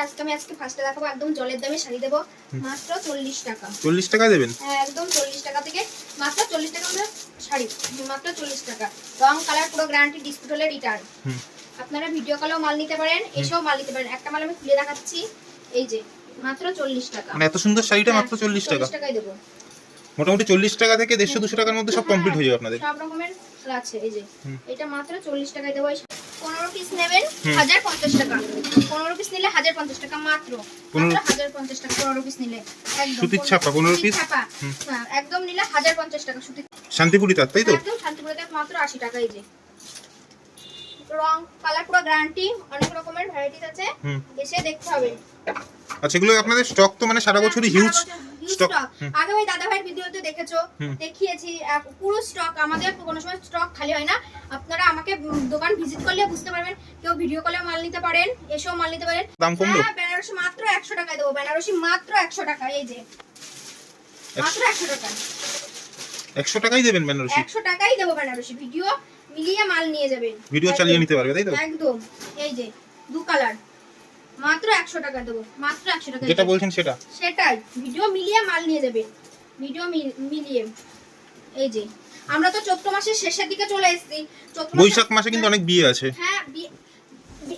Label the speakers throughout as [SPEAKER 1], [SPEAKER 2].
[SPEAKER 1] আজকে ফার্স্টে দেখাবো একদম জলের দামে শাড়ি দেবো মাত্র 40 টাকা।
[SPEAKER 2] 40 টাকা দেবেন?
[SPEAKER 1] হ্যাঁ, একদম 40 টাকা থেকে মাত্র 40 টাকা আমরা শাড়ি মাত্র 40 টাকা। রং কালার পুরো গ্যারান্টি, ডিসপুট হলে রিটার্ন। আপনারা ভিডিও কলেও মাল নিতে পারেন, এসেও মাল নিতে পারেন। একটা মাল আমি খুলে দেখাচ্ছি, এই যে মাত্র 40 টাকা।
[SPEAKER 2] মানে এত সুন্দর শাড়িটা মাত্র 40 টাকা?
[SPEAKER 1] 40 টাকায় দেবো।
[SPEAKER 2] মোটামুটি 40 টাকা থেকে 150-200 টাকার মধ্যে সব কমপ্লিট হয়ে যাবে আপনাদের।
[SPEAKER 1] সব রকমের আছে, এই যে এটা মাত্র 40 টাকায় দেবো। 15 পিস নেবেন 1050 টাকা। 15 পিস নিলে 1050 টাকা মাত্র। 1050 টাকা 15 পিস নিলে। একদম
[SPEAKER 2] সুতির ছাপা 15 পিস।
[SPEAKER 1] হ্যাঁ, একদম নিলে 1050 টাকা সুতির।
[SPEAKER 2] শান্তিপুরি তার, তাই তো?
[SPEAKER 1] একদম শান্তিপুরি তার মাত্র 80 টাকা। এই যে রং কালার পুরো গ্যারান্টি, অনেক রকমের ভ্যারাইটিস আছে, এসে দেখতে হবে।
[SPEAKER 2] আচ্ছা, এগুলো আপনাদের স্টক তো মানে সারা বছরই হিউজ স্টক।
[SPEAKER 1] আগে ওই দাদা ভাইয়ের ভিডিওতে দেখেছো, দেখিয়েছি পুরো স্টক। আমাদের কোনো সময় স্টক খালি হয় না। আপনারা আমাকে দোকান ভিজিট করলে বুঝতে পারবেন। কেউ ভিডিও কলে মাল নিতে পারেন, এসেও মাল নিতে পারেন।
[SPEAKER 2] দাম কমলো?
[SPEAKER 1] হ্যাঁ, বেনারসি মাত্র 100 টাকায় দেবো। বেনারসি মাত্র 100 টাকা। এই যে মাত্র 100 টাকা।
[SPEAKER 2] 100 টাকাই দেবেন বেনারসি?
[SPEAKER 1] 100 টাকাই দেবো বেনারসি। ভিডিও মিলিয়ে মাল নিয়ে যাবেন,
[SPEAKER 2] ভিডিও চালিয়ে নিতে পারবে, তাই তো?
[SPEAKER 1] একদম। এই যে দু কালার মাত্র 100 টাকা দেবো, মাত্র 100 টাকা।
[SPEAKER 2] যেটা বলছেন সেটাই,
[SPEAKER 1] ভিডিও মিলিয়ে মাল নিয়ে যাবে, ভিডিও মিলিয়ে। এই যে আমরা তো চৈত্র মাসের শেষের দিকে চলে এসেছি।
[SPEAKER 2] বৈশাখ মাসে কিন্তু অনেক বিয়ে আছে।
[SPEAKER 1] হ্যাঁ,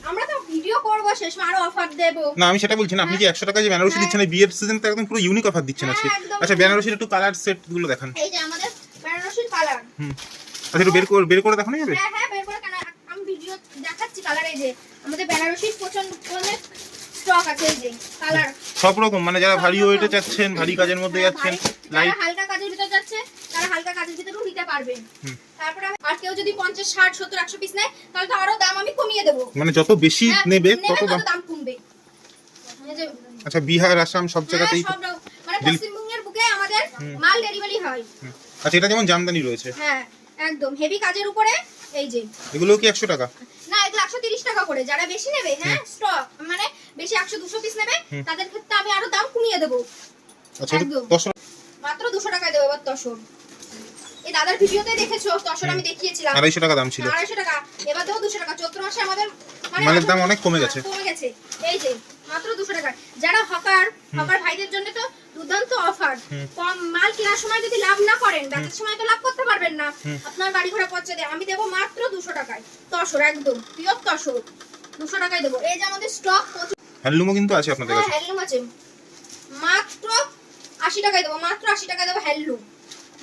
[SPEAKER 1] আমরা তো ভিডিও করব, শেষ মাসে আরো অফার দেব।
[SPEAKER 2] না, আমি সেটা বলছি না। আপনি যে 100 টাকা যে বেনারসি দিচ্ছেন, এই বিয়ের সিজনে তো একদম পুরো ইউনিক অফার দিচ্ছেন আজকে। আচ্ছা, বেনারসির একটু কালার সেট গুলো দেখান।
[SPEAKER 1] এই যে আমাদের বেনারসির কালার।
[SPEAKER 2] আচ্ছা, একটু বের করে দেখানো যাবে?
[SPEAKER 1] হ্যাঁ, বের করে কেন, আমি ভিডিও দেখাচ্ছি কালার। এই যে আমাদের বেনারসির প্রচন্ড স্টক আছে। এই যে কালার
[SPEAKER 2] সব রকম, মানে যারা ভারী ওয়েটে যাচ্ছেন, ভারী কাজের মধ্যে যাচ্ছেন,
[SPEAKER 1] লাইট হালকা কাজের ভিতর যাচ্ছে, তারা হালকা কাজের ভিতরেও নিতে পারবে। তারপরে আর কেউ যদি 50, 60, 70, 100 পিস নেয়, তাহলে তো আরো দাম আমি কমিয়ে দেব।
[SPEAKER 2] মানে যত বেশি নেবে তত
[SPEAKER 1] দাম কমবে।
[SPEAKER 2] আচ্ছা, বিহার, আসাম সব জায়গাতেই
[SPEAKER 1] মানে পশ্চিমবঙ্গের বুকে আমাদের মাল ডেলিভারি হয়।
[SPEAKER 2] আচ্ছা, এটা যেমন জামদানি রয়েছে।
[SPEAKER 1] হ্যাঁ, একদম হেভি কাজের উপরে। এই যে
[SPEAKER 2] এগুলো কি 100 টাকা?
[SPEAKER 1] না, এগুলো 130 টাকা করে। যারা বেশি নেবে, হ্যাঁ স্টক মানে বেশি 100, 200 পিস নেবে, তাদের ক্ষেত্রে আমি আরো দাম কমিয়ে দেব।
[SPEAKER 2] আচ্ছা,
[SPEAKER 1] মাত্র 200 টাকায় দেব এবার তসর। এই দাদার ভিডিওতে দেখেছো, তসর আমি দেখিয়েছিলাম
[SPEAKER 2] 250 টাকা দাম ছিল।
[SPEAKER 1] 250 টাকা, এবার দেব 200 টাকা। চৈত্র মাসে আমাদের
[SPEAKER 2] মালের দাম অনেক কমে গেছে।
[SPEAKER 1] এই যে মাত্র 200 টাকা। যারা হকার ভাইদের জন্য তো দুর্দান্ত অফার। কম মাল কেনার সময় যদি লাভ না করেন, বেচার সময় তো লাভ করতে পারবেন না। আপনার গাড়ি ঘোড়া পচে দেয়। আমি দেব মাত্র 200 টাকায় তসর, একদম পিওর তসর 200 টাকায় দেব। এই যে আমাদের স্টক
[SPEAKER 2] হ্যান্ডলুমও কিন্তু আছে আপনাদের কাছে।
[SPEAKER 1] হ্যান্ডলুম আছে, মাত্র 80 টাকায় দেব। মাত্র 80 টাকায় দেব হ্যান্ডলুম,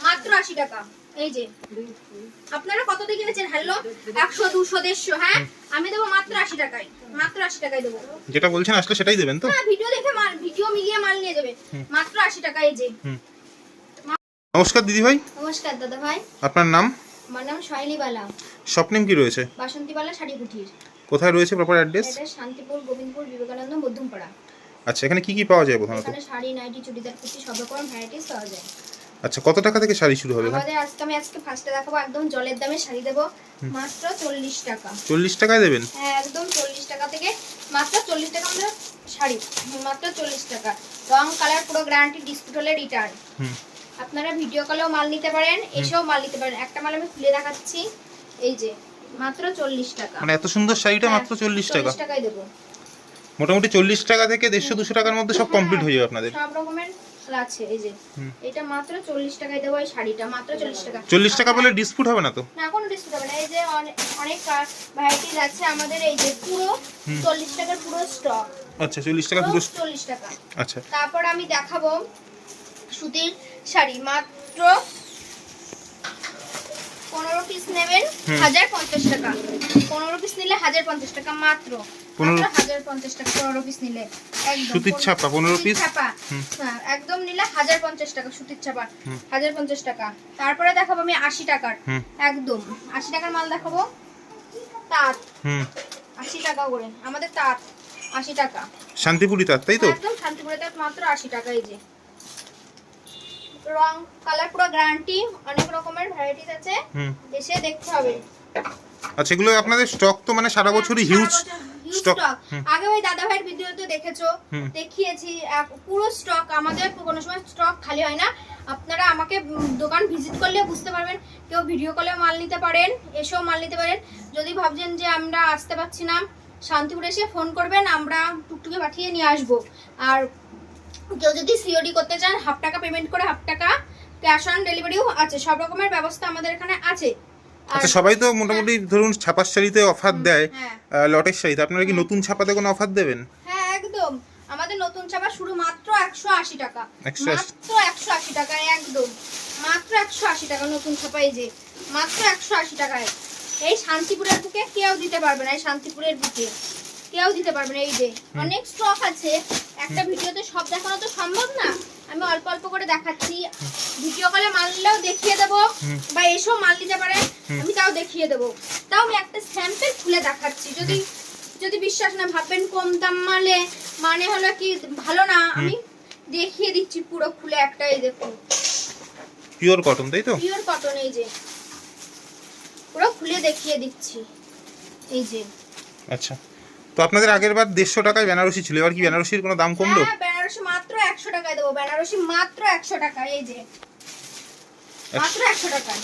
[SPEAKER 1] মাত্র 80 টাকা। এই যে আপনারা কত দিয়ে কিনেছেন হ্যান্ডলুম? 100, 200, 150। হ্যাঁ, আমি দেব মাত্র 80 টাকায়। মাত্র 80 টাকায় দেব।
[SPEAKER 2] যেটা বলছেন আসলে সেটাই দেবেন তো?
[SPEAKER 1] হ্যাঁ, ভিডিও দেখে ভিডিও মিলিয়ে মাল নিয়ে যাবে, মাত্র 80 টাকা। এই যে
[SPEAKER 2] নমস্কার দিদি ভাই।
[SPEAKER 1] নমস্কার দাদা ভাই।
[SPEAKER 2] আপনার নাম?
[SPEAKER 1] আমার নাম শাইনি বালা।
[SPEAKER 2] শপ নেম কি রয়েছে?
[SPEAKER 1] বাসন্তী বালা শাড়ি কুটির।
[SPEAKER 2] কোথায় রয়েছে প্রপার অ্যাড্রেস?
[SPEAKER 1] এটা শান্তিপুর, গোবিন্দপুর, বিবেকানন্দ, মধ্যমপাড়া।
[SPEAKER 2] আচ্ছা, এখানে কি কি পাওয়া যায় প্রথমত?
[SPEAKER 1] এখানে শাড়ি, নাইটি, চুড়িদার, কুর্তি সব রকম ভ্যারাইটিস পাওয়া যায়।
[SPEAKER 2] আচ্ছা, কত টাকা থেকে শাড়ি শুরু হবে?
[SPEAKER 1] আমাদের আজকে ফার্স্টে দেখাবো একদম জলের দামে শাড়ি দেব মাত্র 40 টাকা।
[SPEAKER 2] 40 টাকায় দেবেন?
[SPEAKER 1] হ্যাঁ, একদম 40 টাকা থেকে মাত্র 40 টাকা আমরা শাড়ি মাত্র 40 টাকা। রং কালার পুরো গ্যারান্টি, ডিসপুট হলে রিটার্ন। আপনারা ভিডিও কলেও মাল নিতে পারেন, এসেও মাল নিতে পারেন। একটা মাল আমি খুলে দেখাচ্ছি, এই যে মাত্র 40 টাকা।
[SPEAKER 2] মানে এত সুন্দর শাড়িটা মাত্র 40 টাকা?
[SPEAKER 1] 40 টাকায় দেব।
[SPEAKER 2] মোটামুটি 40 টাকা থেকে 150-200 টাকার মধ্যে সব কমপ্লিট হয়ে যাবে আপনাদের।
[SPEAKER 1] সব রকমের আছে। এই যে এটা মাত্র 40 টাকায় দেব। এই শাড়িটা মাত্র 40 টাকা।
[SPEAKER 2] 40 টাকা বলে ডিসপুট হবে না তো?
[SPEAKER 1] না, কোনো ডিসপুট হবে না। এই যে অনেক ভ্যারাইটিস আছে আমাদের। এই যে পুরো 40 টাকার পুরো স্টক।
[SPEAKER 2] আচ্ছা, 40 টাকা পুরো
[SPEAKER 1] 40 টাকা।
[SPEAKER 2] আচ্ছা,
[SPEAKER 1] তারপর আমি দেখাবো সুতির শাড়ি মাত্র 15 পিস নেবেন 1050 টাকা। 15 পিস নিলে 1050 টাকা মাত্র। 1050 টাকা 15 পিস নিলে। একদম
[SPEAKER 2] সুতির ছাপা 15 পিস।
[SPEAKER 1] হ্যাঁ, একদম নিলে 1050 টাকা সুতির ছাপা 1050 টাকা। তারপরে দেখাবো আমি 80 টাকার, একদম 80 টাকার মাল দেখাবো। তাঁত 80 টাকা করে আমাদের, তাঁত 80 টাকা।
[SPEAKER 2] শান্তিপুরি তাঁত, তাই তো?
[SPEAKER 1] একদম শান্তিপুরি তাঁত মাত্র 80 টাকা। এই যে রং কালার পুরো গ্যারান্টি, অনেক রকমের ভ্যারাইটিস আছে, এসে দেখতে হবে।
[SPEAKER 2] আচ্ছা, এগুলো আপনাদের স্টক তো মানে সারা বছরই হিউজ স্টক।
[SPEAKER 1] আগে ওই দাদা ভাইয়ের ভিডিওতে দেখেছো, দেখিয়েছি পুরো স্টক। আমাদের কোনো সময় স্টক খালি হয় না। আপনারা আমাকে দোকান ভিজিট করলে বুঝতে পারবেন। কেউ ভিডিও কলে মাল নিতে পারেন, এসেও মাল নিতে পারেন। যদি ভাবছেন যে আমরা আসতে পারছি না, শান্তিপুর এসে ফোন করবেন, আমরা টুকটুকে পাঠিয়ে নিয়ে আসবো। আর কেউ যদি সিওডি করতে চান, 1/2 টাকা পেমেন্ট করে 1/2 টাকা ক্যাশ অন ডেলিভারিও আছে। সব রকমের ব্যবস্থা আমাদের এখানে আছে।
[SPEAKER 2] আচ্ছা, সবাই তো মোটামুটি ধরুন ছাপার শাড়িতে অফার দেয়,
[SPEAKER 1] হ্যাঁ
[SPEAKER 2] লটের শাড়িতে আপনারা কি নতুন ছাপাতে কোনো অফার দেবেন?
[SPEAKER 1] হ্যাঁ একদম, আমাদের নতুন ছাপা শুরু মাত্র 180 টাকা,
[SPEAKER 2] 180
[SPEAKER 1] মাত্র 180 টাকা, একদম মাত্র 180 টাকা নতুন ছাপা। এই যে মাত্র 180 টাকায়। এই শান্তিপুরের বুকে কেউ দিতে পারবে না, এই শান্তিপুরের বুকে কেউ দিতে পারবে না। এই যে অনেক স্টক আছে, একটা ভিডিওতে সব দেখানো তো সম্ভব না, আমি অল্প অল্প করে দেখাচ্ছি। ভিডিও কলে মাল নিলেও দেখিয়ে দেবো, বা এসেও মাল নিতে পারে, আমি তাও দেখিয়ে দেবো। তাও আমি একটা স্যাম্পল খুলে দেখাচ্ছি, যদি বিশ্বাস না ভাববেন কম দাম মালে মানে হলো কি ভালো না, আমি দেখিয়ে দিচ্ছি পুরো খুলে একটা। এই দেখুন
[SPEAKER 2] পিওর কটন, তাই তো?
[SPEAKER 1] পিওর কটন, এই যে পুরো খুলে দেখিয়ে দিচ্ছি। এই যে
[SPEAKER 2] আচ্ছা, তো আপনাদের আগের বার 150 টাকায় বেনারসি ছিল, এবার কি বেনারসির কোনো দাম কমলো?
[SPEAKER 1] হ্যাঁ বেনারসি মাত্র 100 টাকায় দেবো, বেনারসি মাত্র 100 টাকায়। এই যে মাত্র 100 টাকায়,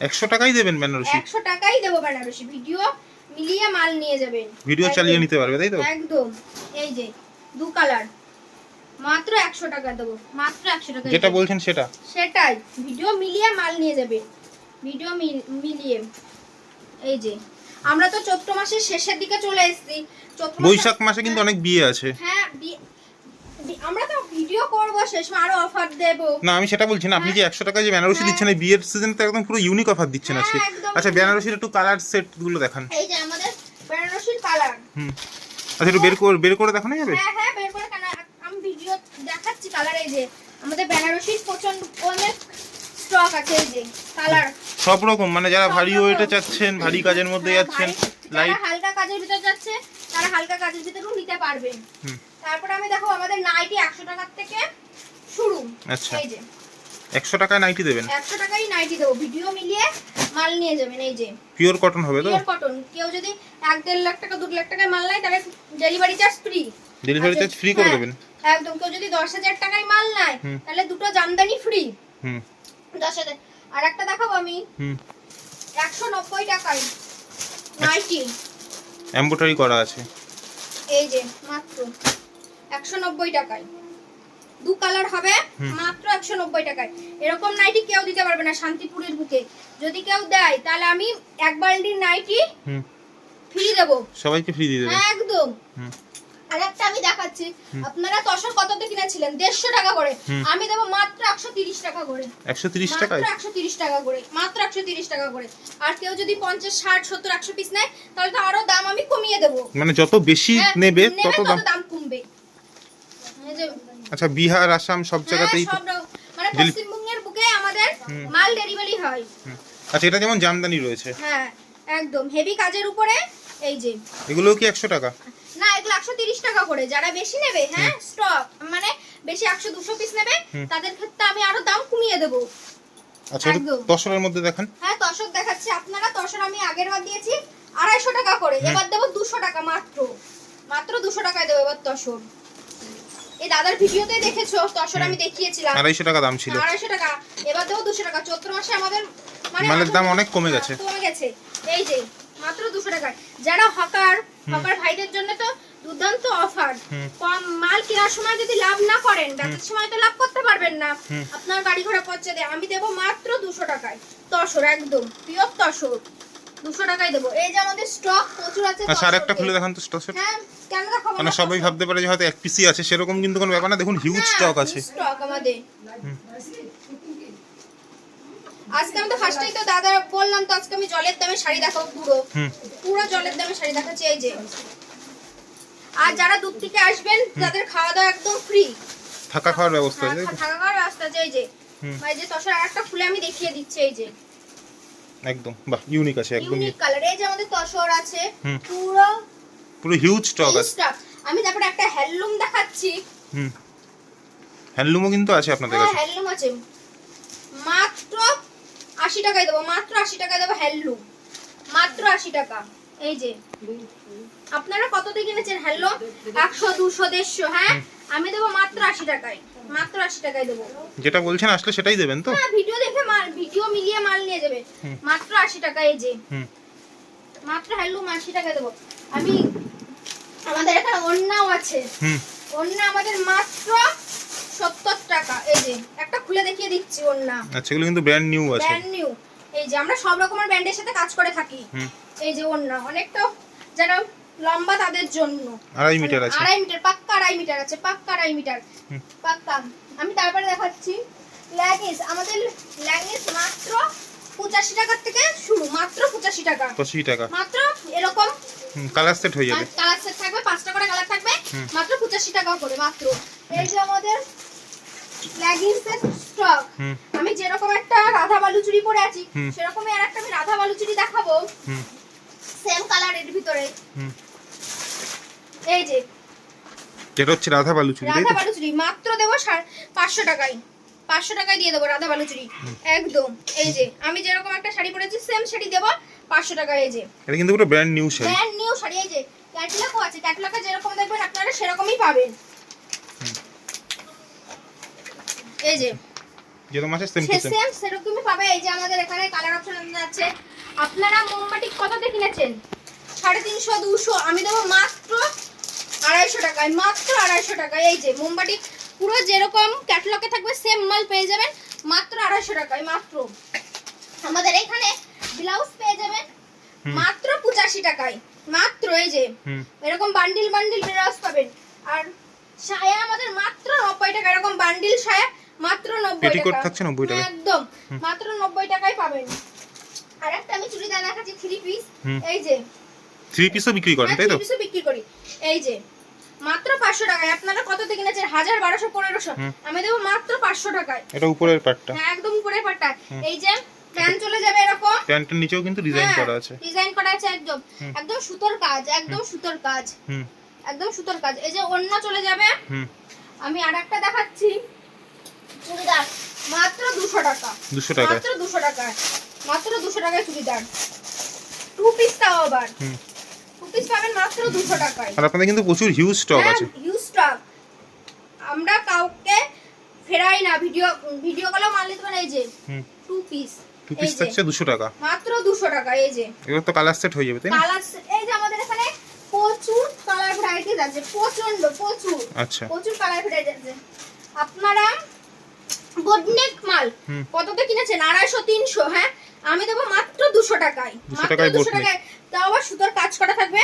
[SPEAKER 2] 100 টাকাই দেবেন বেনারসি?
[SPEAKER 1] 100 টাকাই দেবো বেনারসি। ভিডিও মিলিয়ে মাল নিয়ে যাবেন,
[SPEAKER 2] ভিডিও চালিয়ে নিতে পারবে, তাই তো?
[SPEAKER 1] একদম। এই যে দু কালার, মাত্র 100 টাকা দেবো, মাত্র 100 টাকা।
[SPEAKER 2] যেটা বলছেন সেটা
[SPEAKER 1] সেটাই, ভিডিও মিলিয়ে মাল নিয়ে যাবে, ভিডিও মিলিয়ে। এই যে আমরা তো চৈত্র মাসের শেষের দিকে চলে এসেছি,
[SPEAKER 2] বৈশাখ মাসে কিন্তু অনেক বিয়ে আছে।
[SPEAKER 1] হ্যাঁ আমরা তো ভিডিও করব, শেষ আরো অফার দেব।
[SPEAKER 2] না, আমি সেটা বলছি না, আপনি যে 100 টাকায় যে বেনারসি দিচ্ছেন এই বিয়ের সিজন তো একদম পুরো ইউনিক অফার দিচ্ছেন আজকে। আচ্ছা, বেনারসির একটু কালার সেট গুলো দেখান।
[SPEAKER 1] এই যে আমাদের বেনারসির কালার।
[SPEAKER 2] আচ্ছা, একটু বের করে দেখানো যাবে?
[SPEAKER 1] হ্যাঁ হ্যাঁ বের করে, কেন আমি ভিডিও দেখাচ্ছি কালার। এই যে আমাদের বেনারসির প্রচন্ড অনেক স্টক আছে। এই যে কালার
[SPEAKER 2] সব রকম, মানে যারা ভারী ওয়েটে চাচ্ছেন, ভারী কাজের মধ্যে যাচ্ছেন, লাইট
[SPEAKER 1] হালকা কাজের ভিতর যাচ্ছে, তারা হালকা কাজের ভিতরেও নিতে পারবেন। তারপরে আমি দেখো আমাদের নাইটি 100 টাকা থেকে শুরু।
[SPEAKER 2] আচ্ছা,
[SPEAKER 1] এই যে
[SPEAKER 2] 100 টাকায় নাইটি দেবেন?
[SPEAKER 1] 100 টাকাই নাইটি দেবো, ভিডিও মিলিয়ে মাল নিয়ে যাবেন। এই যে
[SPEAKER 2] পিওর কটন হবে তো?
[SPEAKER 1] Pure cotton. কেউ যদি 1-1.5 লাখ টাকা 2 লাখ টাকায় মাল নেয়, তাহলে delivery charge free.
[SPEAKER 2] Delivery charge free করে দেবেন
[SPEAKER 1] একদম। কেউ যদি 10,000 টাকায় মাল নেয়, তাহলে দুটো জামদানি ফ্রি। 10,000। আর একটা দেখাবো আমি 190 টাকায় নাইটি,
[SPEAKER 2] এমব্রয়ডারি করা আছে।
[SPEAKER 1] এই যে মাত্র 190 টাকায় দু কালার হবে, মাত্র 190 টাকায়। এরকম নাইটি কেউ দিতে পারবে না শান্তিপুরের বুকে। যদি কেউ দেয়, তাহলে আমি এক বালতির নাইটি ফ্রি দেবো,
[SPEAKER 2] সবাইকে ফ্রি দিয়ে দেবেন
[SPEAKER 1] একদম। আর একটা আমি দেখাচ্ছি, আপনারা তসর কততে কিনেছিলেন? 150 টাকা করে, আমি দেবো মাত্র 130 টাকা করে।
[SPEAKER 2] 130 টাকায়?
[SPEAKER 1] 130 টাকা করে, মাত্র 130 টাকা করে। আর কেউ যদি 50, 60, 70, 100 পিস নেয়, তাহলে তো আরো দাম আমি কমিয়ে দেবো।
[SPEAKER 2] মানে যত বেশি নেবে তত
[SPEAKER 1] দাম কমবে।
[SPEAKER 2] আচ্ছা, বিহার, আসাম সব জায়গাতেই
[SPEAKER 1] সব মানে পশ্চিমবঙ্গের বুকে আমাদের মাল ডেলিভারি হয়।
[SPEAKER 2] আচ্ছা, এটা যেমন জামদানি রয়েছে,
[SPEAKER 1] হ্যাঁ একদম হেভি কাজের উপরে। এই যে
[SPEAKER 2] এগুলো কি 100 টাকা?
[SPEAKER 1] না, এগুলো 130 টাকা করে। যারা বেশি নেবে, হ্যাঁ স্টক মানে বেশি 100-200 পিস নেবে, তাদের ক্ষেত্রে আমি আরো দাম কমিয়ে দেব।
[SPEAKER 2] আচ্ছা, তসরের মধ্যে দেখান।
[SPEAKER 1] হ্যাঁ তসর দেখাচ্ছি আপনারা। তসর আমি আগের বার দিয়েছি 250 টাকা করে, এবার দেব 200 টাকা, মাত্র 200 টাকায় দেব এবার তসর। এই দাদার ভিডিওতে দেখেছো তসর আমি দেখিয়েছিলাম
[SPEAKER 2] 250 টাকা দাম ছিল,
[SPEAKER 1] 250 টাকা, এবার দেব 200 টাকা। চৈত্র মাসে আমাদের
[SPEAKER 2] মালের দাম অনেক কমে গেছে।
[SPEAKER 1] এই যে মাত্র 200 টাকায়। যারা হকার ভাইদের জন্য তো দুর্দান্ত অফার। কম মাল কেনার সময় যদি লাভ না করেন, বেচার সময় তো লাভ করতে পারবেন না, আপনার গাড়ি ঘোড়া পচে দেয়। আমি দেব মাত্র 200 টাকায় তসর, একদম পিওর তসর, 200 টাকায় দেব। এই যে আমাদের স্টক প্রচুর আছে।
[SPEAKER 2] আচ্ছা, আরেকটা খুলে দেখান তো তসর।
[SPEAKER 1] হ্যাঁ কেন দেখাবো না?
[SPEAKER 2] মানে সবাই ভাবতে পারে যে হয়তো এক পিসই আছে, সেরকম কিন্তু কোনো ব্যাপার না। দেখুন হিউজ স্টক আছে।
[SPEAKER 1] স্টক আমাদের আজকে আমি তো ফার্স্টেই তো দাদা বললাম, তো আজকে আমি জলের দামে শাড়ি দেখাবো, পুরো জলের দামে শাড়ি দেখাচ্ছি। এই যে আর যারা দূর থেকে আসবেন, তাদের খাওয়া দাওয়া একদম ফ্রি,
[SPEAKER 2] থাকা খাওয়ার ব্যবস্থা আছে।
[SPEAKER 1] থাকা খাওয়ার ব্যবস্থা আছে। এই যে এই যে তসর আরেকটা খুলে আমি দেখিয়ে দিচ্ছি। এই যে
[SPEAKER 2] একদম বাহ, ইউনিক আছে, একদম
[SPEAKER 1] ইউনিক কালার। এই যে আমাদের তসর আছে, পুরো
[SPEAKER 2] হিউজ স্টক আছে।
[SPEAKER 1] আমি তারপরে একটা হ্যান্ডলুম দেখাচ্ছি।
[SPEAKER 2] হ্যান্ডলুমও কিন্তু আছে আপনাদের কাছে?
[SPEAKER 1] হ্যান্ডলুম আছে, মাত্র 80 টাকায় দেবো, মাত্র 80 টাকায় দেবো হ্যান্ডলুম, মাত্র 80 টাকা। এই যে আপনারা কত দিয়ে কিনেছেন হ্যান্ডলুম? 100, 200, 150। হ্যাঁ আমি দেবো মাত্র 80 টাকায়, মাত্র 80 টাকায় দেবো।
[SPEAKER 2] যেটা বলছেন আসলে সেটাই দেবেন তো?
[SPEAKER 1] হ্যাঁ ভিডিও দেখে ভিডিও মিলিয়ে মাল নিয়ে যাবে, মাত্র 80 টাকা। এই যে মাত্র হ্যান্ডলুম 80 টাকায় দেবো। আমি আমাদের এখানে ওড়নাও আছে, ওড়না আমাদের মাত্র 70 টাকা। এই যে একটা খুলে দেখিয়ে দিচ্ছি ওড়না।
[SPEAKER 2] আচ্ছা, এগুলো কিন্তু ব্র্যান্ড নিউ আছে।
[SPEAKER 1] Brand new. এই যে আমরা সব রকমের ব্র্যান্ডের সাথে কাজ করে থাকি। এই যে ওড়না অনেকটা যারা লম্বা তাদের জন্য
[SPEAKER 2] 2.5 মিটার আছে,
[SPEAKER 1] 2.5 মিটার, পাক্কা 2.5 মিটার আছে, পাক্কা 2.5 মিটার, পাক্কা। আমি তারপরে দেখাচ্ছি লেগিংস। আমাদের লেগিংস মাত্র 85 টাকা থেকে শুরু, মাত্র 85 টাকা,
[SPEAKER 2] 85 টাকা
[SPEAKER 1] মাত্র। এরকম
[SPEAKER 2] কালার সেট হয়ে যাবে,
[SPEAKER 1] কালার সেট থাকবে, 5টা করে কালার থাকবে, মাত্র 85 টাকা করে মাত্র। এই যে আমাদের লেগিংস এর স্টক। আমি যেরকম একটা রাধা বালুচুরি পরে আছি সেরকমই আরেকটা আমি রাধা বালুচুরি দেখাবো, সেম কালার এর ভিতরে। এই যে
[SPEAKER 2] যেটা হচ্ছে রাধা বালুচুরি,
[SPEAKER 1] রাধা বালুচুরি মাত্র দেবো 500 টাকায়, 500 টাকায় দিয়ে দেবো রাধা বালুচুরি একদম। এই যে আমি যেরকম একটা শাড়ি পরেছি সেম শাড়ি দেবো 500 টাকায়। এই যে
[SPEAKER 2] এটা কিন্তু পুরো brand new sari,
[SPEAKER 1] brand new sari. এই যে ক্যাটালগও আছে, ক্যাটালগে যেরকম দেখবেন আপনারা সেরকমই পাবেন। এই যে
[SPEAKER 2] যেরকম আছে সেম টু সেম,
[SPEAKER 1] সেম সেরকমই পাবে। এই যে আমাদের এখানে কালার অপশন আছে। আপনারা মোমবাতি কততে কিনেছেন? 350, 200, আমি দেবো মাত্র 250 টাকায়, মাত্র 250 টাকায়। এই যে মোমবাতি পুরো যেরকম ক্যাটালগে থাকবে সেম মাল পেয়ে যাবেন মাত্র 250 টাকায়, মাত্র। আমাদের এখানে ব্লাউজ পেয়ে যাবেন মাত্র 85 টাকায়, মাত্র। এই যে এরকম বান্ডিল বান্ডিল ব্লাউজ পাবেন। আর সায়া আমাদের মাত্র 90 টাকা, এরকম বান্ডিল সায়া মাত্র 90
[SPEAKER 2] পেটিকোট
[SPEAKER 1] টাকা,
[SPEAKER 2] থাকছে 90 টাকা
[SPEAKER 1] একদম মাত্র 90 টাকায় পাবেন। আর একটা আমি চুড়িদার দেখাচ্ছি 3 পিস। এই যে
[SPEAKER 2] 3 পিসও বিক্রি করেন তাই তো?
[SPEAKER 1] 3 পিসও বিক্রি করি। এই যে মাত্র 500 টাকায়। আপনারা কততে কিনেছেন? 1000, 1200, 1500, আমি দেবো মাত্র 500 টাকায়।
[SPEAKER 2] এটা উপরের পাটটা,
[SPEAKER 1] হ্যাঁ একদম উপরের পাটটা। এই যে প্যান্ট চলে যাবে এরকম,
[SPEAKER 2] প্যান্টের নিচেও কিন্তু ডিজাইন করা আছে,
[SPEAKER 1] ডিজাইন করা আছে একদম, একদম সুতোর কাজ, একদম সুতোর কাজ, একদম সুতোর কাজ। এই যে ওড়না চলে যাবে। আমি আরেকটা দেখাচ্ছি চুড়িদার মাত্র 200 টাকা,
[SPEAKER 2] 200 টাকা,
[SPEAKER 1] মাত্র 200 টাকা, মাত্র 200 টাকায় চুড়িদার। 2 পিস তাও আবার 2 পিস পাবেন মাত্র 200 টাকায়।
[SPEAKER 2] আর আপনাদের কিন্তু প্রচুর হিউজ স্টক আছে,
[SPEAKER 1] হিউজ স্টক। আমরা কাউকে ফেরাই না, ভিডিও কলেও মাল নিতে পারেন। এই যে 2 পিস,
[SPEAKER 2] 2 পিস থাকছে 200 টাকা,
[SPEAKER 1] মাত্র 200 টাকা। এই যে
[SPEAKER 2] এগুলো তো কালার সেট হয়ে যাবে তাই না?
[SPEAKER 1] কালার, এই যে আমাদের এখানে প্রচুর কালার ভ্যারাইটিস আছে, প্রচন্ড প্রচুর,
[SPEAKER 2] আচ্ছা
[SPEAKER 1] প্রচুর কালার ভ্যারাইটিস আছে। আপনারা বোটনেক মাল কততে কিনেছেন? 250, 300, হ্যাঁ আমি দেবো মাত্র 200 টাকায়,
[SPEAKER 2] 200 টাকায়
[SPEAKER 1] মাত্র 200 টাকায়। তাও আবার সুতোর কাজ করা থাকবে,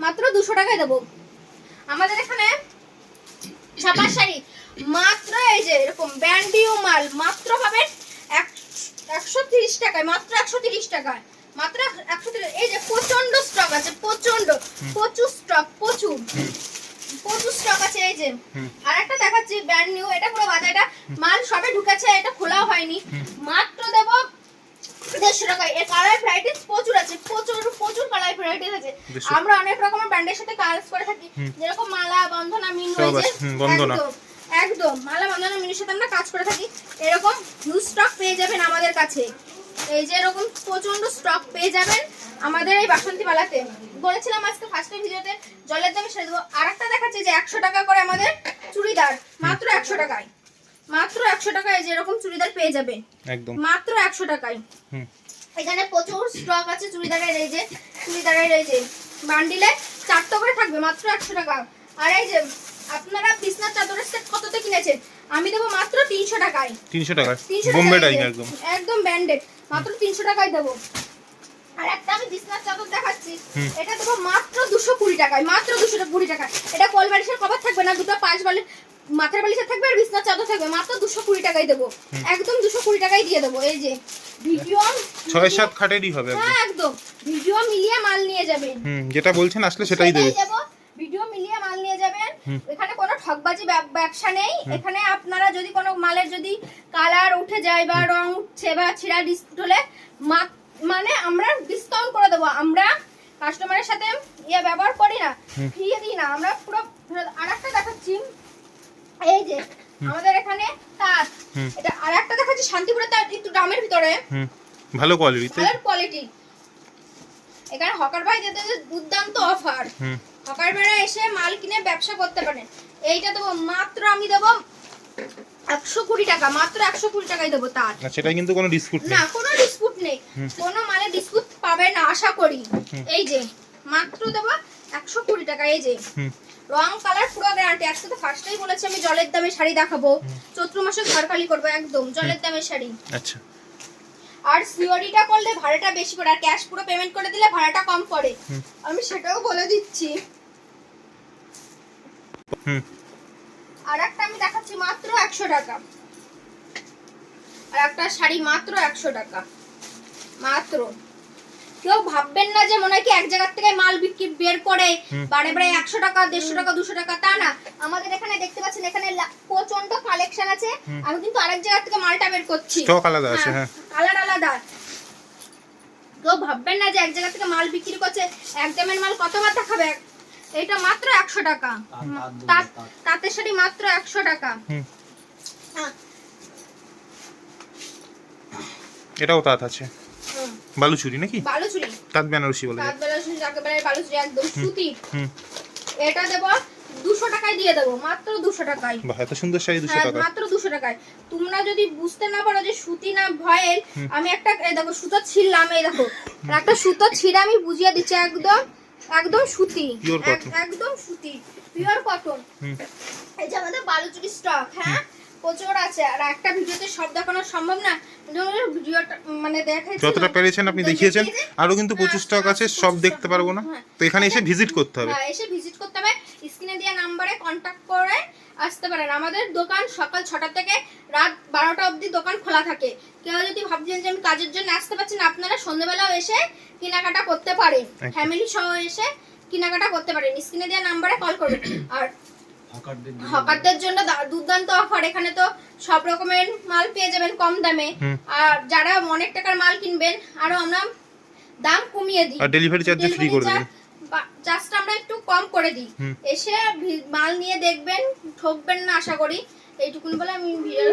[SPEAKER 1] মাত্র 200 টাকায় দেবো। আমাদের এখানে ছাপা শাড়ি মাত্র, এই যে এরকম ব্যান্ডিও মাল মাত্র পাবেন 130 টাকায়, মাত্র 130 টাকায়, মাত্র 130। এই যে প্রচন্ড স্টক আছে, প্রচন্ড, প্রচুর স্টক, প্রচুর প্রচুর স্টক আছে। এই যে আরেকটা দেখাচ্ছি ব্র্যান্ড নিউ, এটা পুরো বাজার, এটা মাল সবে ঢুকেছে, এটা খোলাও হয়নি, মাত্র দেবো 150 টাকায়। এর কালার ভ্যারাইটিস প্রচুর আছে, প্রচুর প্রচুর কালার ভ্যারাইটিস আছে। আমরা অনেক রকমের ব্র্যান্ডের সাথে কাজ করে থাকি, যেরকম মালা, বন্ধনা, মিনু, এই যে একদম মালা, বন্ধনা, মিনুর সাথে আমরা কাজ করে থাকি। এরকম হিউজ স্টক পেয়ে যাবেন আমাদের কাছে। এই যে এরকম প্রচন্ড স্টক পেয়ে যাবেন আমাদের এই বাসন্তী পালাতে। বলেছিলাম আজকে ফার্স্টে ভিডিওতে জলের দামে ছেড়ে দেবো। আরেকটা দেখাচ্ছি যে 100 টাকা করে আমাদের চুড়িদার, মাত্র 100 টাকায়, মাত্র 100 টাকায়। যে এরকম চুড়িদার পেয়ে যাবেন একদম মাত্র 100 টাকায়। এখানে প্রচুর স্টক আছে চুড়িদারের। এই যে চুড়িদারের এই যে বান্ডিলে 4টা করে থাকবে, মাত্র 100 টাকা। আর এই যে আপনারা বিছনার চাদরের সেট কততে কিনেছেন? আমি দেবো মাত্র 300 টাকায়,
[SPEAKER 2] 300 টাকা, বোম্বে ডাইং একদম,
[SPEAKER 1] একদম ব্র্যান্ডেড, মাত্র 300 টাকায় দেবো। আর একটা আমি বিছনার চাদর দেখাচ্ছি, এটা দেবো মাত্র 220 টাকায়, মাত্র 220 টাকা। এটা কোল বালিশের কভার থাকবে না, দুটো 5 বালিশ মাথার বালিশের থাকবে, আর বিছনার চাদর থাকবে, মাত্র 220 টাকায় দেবো, একদম 220 টাকায় দিয়ে দেবো। এই যে ভিডিও
[SPEAKER 2] 6-7 খাটেরই হবে একদম,
[SPEAKER 1] হ্যাঁ একদম ভিডিও মিলিয়ে মাল নিয়ে যাবেন,
[SPEAKER 2] যেটা বলছেন আসলে সেটাই দেবে,
[SPEAKER 1] ভিডিও মিলিয়ে মাল নিয়ে যাবেন। এখানে কোনো ঠকবাজি ব্যবসা নেই। এখানে আপনারা যদি কোনো মালের যদি কালার উঠে যায় বা রং উঠছে বা ছিঁড়া ডিসপুট হলে মানে আমরা ডিসকাউন্ট করে দেবো। আমরা কাস্টমারের সাথে ব্যবহার করি না, ফিরিয়ে দিই না, আমরা পুরো। আরেকটা দেখাচ্ছি, এই যে আমাদের এখানে তাঁত, এটা আরেকটা দেখাচ্ছি শান্তিপুরের তাঁত, একটু দামের ভিতরে,
[SPEAKER 2] ভালো কোয়ালিটি,
[SPEAKER 1] ভালো কোয়ালিটি। এখানে হকার ভাই দিতে দুর্দান্ত অফার, হকার ভাইরা এসে মাল কিনে ব্যবসা করতে পারেন। এইটা দেবো মাত্র, আমি দেবো 120 টাকা, মাত্র 120 টাকায় দেবো তার।
[SPEAKER 2] সেটা কিন্তু কোনো ডিসপুট নেই,
[SPEAKER 1] না কোনো ডিসপুট নেই, কোনো মালে ডিসপুট পাবে না আশা করি। এই যে মাত্র দেবো 120 টাকা। এই যে
[SPEAKER 2] হুম
[SPEAKER 1] রং কালার পুরো গ্যারান্টি। আজকে তো ফার্স্টেই বলেছি আমি জলের দামে শাড়ি দেখাবো, চৈত্র মাসে ঘর খালি করবো একদম জলের দামে শাড়ি।
[SPEAKER 2] আচ্ছা
[SPEAKER 1] আর সিওডিটা করলে ভাড়াটা বেশি পড়ে, আর ক্যাশ পুরো পেমেন্ট করে দিলে ভাড়াটা কম পড়ে, আমি সেটাও বলে দিচ্ছি।
[SPEAKER 2] হুম
[SPEAKER 1] আর একটা আমি দেখাচ্ছি মাত্র 100 টাকা, আর একটা শাড়ি মাত্র 100 টাকা মাত্র। কেউ ভাববেন না যে মনে হয় কি এক জায়গা থেকে মাল বিক্রি বের করে বারে বারে 100 টাকা 150 টাকা 200 টাকা, তা না। আমাদের এখানে দেখতে পাচ্ছেন এখানে প্রচন্ড কালেকশন আছে, আমি কিন্তু আরেক জায়গা থেকে মালটা বের করছি,
[SPEAKER 2] স্টক আলাদা আছে। হ্যাঁ
[SPEAKER 1] কালার আলাদা। কেউ ভাববেন না যে এক জায়গা থেকে মাল বিক্রি করছে, এক দামের মাল কতবার দেখাবে। এটা মাত্র 100 টাকা, তাঁতের শাড়ি মাত্র 100 টাকা। হ্যাঁ
[SPEAKER 2] এটাও তাঁত আছে, বালুচুরি নাকি?
[SPEAKER 1] বালুচুরি,
[SPEAKER 2] তাঁত বেনারসি বলে।
[SPEAKER 1] তাঁত বালুচুরি একেবারে বালুচুরি একদম সুতি। এটা দেব 200 টাকায় দিয়ে দেবো, মাত্র 200 টাকায়।
[SPEAKER 2] বাহ এত সুন্দর শাড়ি 200 টাকা,
[SPEAKER 1] মাত্র 200 টাকায়। তোমরা যদি বুঝতে না পারো যে সুতি না ভয়েল, আমি একটা এই দেখো সুতো ছিঁড়লাম, এই দেখো একটা সুতো ছিঁড়ে আমি বুঝিয়ে দিচ্ছি, একদম একদম সুতি, একদম সুতি পিওর কটন। এই যে আমাদের বালুচুরি স্টক, হ্যাঁ প্রচুর আছে, আর একটা ভিডিওতে সব দেখানো সম্ভব না, ভিডিওটা মানে দেখাচ্ছি
[SPEAKER 2] যতটা পেরেছেন আপনি দেখিয়েছেন, আরো কিন্তু প্রচুর স্টক আছে, সব দেখতে পারবো না, তো এখানে এসে ভিজিট করতে হবে।
[SPEAKER 1] হ্যাঁ এসে ভিজিট করতে হবে, স্ক্রিনে দেওয়া নম্বরে কন্টাক্ট করে আসতে পারেন। আমাদের দোকান সকাল 6টা থেকে রাত 12টা অবধি দোকান খোলা থাকে। কেউ যদি ভাবছেন যে আমি কাজের জন্য আসতে পারছি না, আপনারা সন্ধ্যাবেলাও এসে কেনাকাটা করতে পারেন, ফ্যামিলি সহ এসে কেনাকাটা করতে পারেন, স্ক্রিনে দেওয়া নম্বরে কল করবেন। আর হকারদের জন্য দুর্দান্ত অফার, এখানে তো সব রকমের মাল পেয়ে যাবেন কম দামে, আর যারা অনেক টাকার মাল কিনবেন আরো আমরা দাম কমিয়ে দিই,
[SPEAKER 2] আর ডেলিভারি চার্জ ফ্রি করে দেবেন,
[SPEAKER 1] জাস্ট আমরা একটু কম করে দিই। এসে মাল নিয়ে দেখবেন, ঠকবেন না আশা করি। এইটুকুন বলে আমি ভিডিও